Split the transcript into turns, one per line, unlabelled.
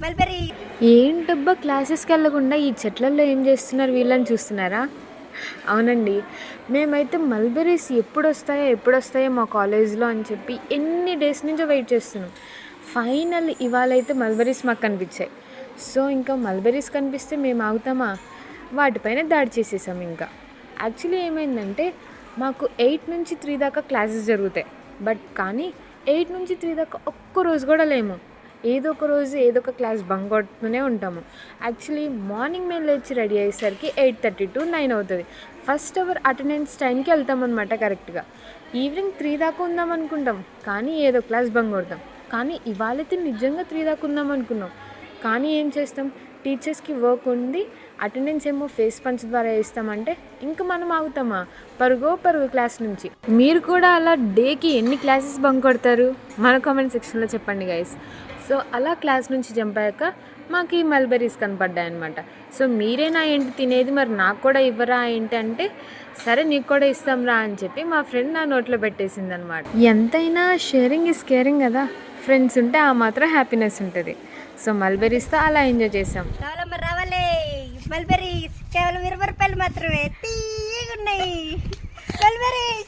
Mulberry.
ఏంటబ్బా క్లాసెస్కి వెళ్ళకుండా ఈ చెట్లలో ఏం చేస్తున్నారు వీళ్ళని చూస్తున్నారా? అవునండి, మేమైతే మల్బెరీస్ ఎప్పుడు వస్తాయో మా కాలేజ్లో అని చెప్పి ఎన్ని డేస్ నుంచో వెయిట్ చేస్తున్నాం. ఫైనల్ ఇవాళైతే మల్బెరీస్ మాకు కనిపించాయి. సో ఇంకా మల్బెరీస్ కనిపిస్తే మేము ఆగుతామా? వాటిపైన దాడి చేసేసాం. ఇంకా యాక్చువల్లీ ఏమైందంటే మాకు 8 నుంచి 3 దాకా క్లాసెస్ జరుగుతాయి. కానీ 8 నుంచి 3 దాకా ఒక్కరోజు కూడా లేము. ఏదో ఒక రోజు ఏదో ఒక క్లాస్ బంక్ కొడుతూనే ఉంటాము. యాక్చువల్లీ మార్నింగ్ మేము లేచి రెడీ అయ్యేసరికి 8:30 to 9 అవుతుంది. ఫస్ట్ అవర్ అటెండెన్స్ టైంకి వెళ్తామన్నమాట కరెక్ట్గా. ఈవినింగ్ 3 దాకా ఉందాం అనుకుంటాం, కానీ ఏదో క్లాస్ బంక్ కొడతాం. కానీ ఇవాళైతే నిజంగా 3 దాకా ఉందాం అనుకున్నాం. కానీ ఏం చేస్తాం, టీచర్స్కి వర్క్ ఉంది, అటెండెన్స్ ఏమో ఫేస్ పంచ్ ద్వారా వేస్తామంటే ఇంకా మనం ఆగుతామా? పరుగు క్లాస్ నుంచి. మీరు కూడా అలా డేకి ఎన్ని క్లాసెస్ బంక్ కొడతారు? మన కామెంట్ సెక్షన్లో చెప్పండి గైస్. సో అలా క్లాస్ నుంచి జంప్ అయ్యాక మాకు ఈ మల్బెరీస్ కనపడ్డాయి అనమాట. సో మీరేనా ఏంటి తినేది, మరి నాకు కూడా ఇవ్వరా ఏంటి అంటే, సరే నీకు కూడా ఇస్తాం రా అని చెప్పి మా ఫ్రెండ్ నా నోట్లో పెట్టేసింది అనమాట. ఎంతైనా షేరింగ్ ఇస్ కేరింగ్ కదా, ఫ్రెండ్స్ ఉంటే ఆ మాత్రం హ్యాపీనెస్ ఉంటుంది. సో మల్బెరీస్తో అలా ఎంజాయ్ చేసాం.
రావాలి మల్బెరీస్ కేవలం 20 రూపాయలు మాత్రమే, తీగున్నాయి మల్బెరీస్.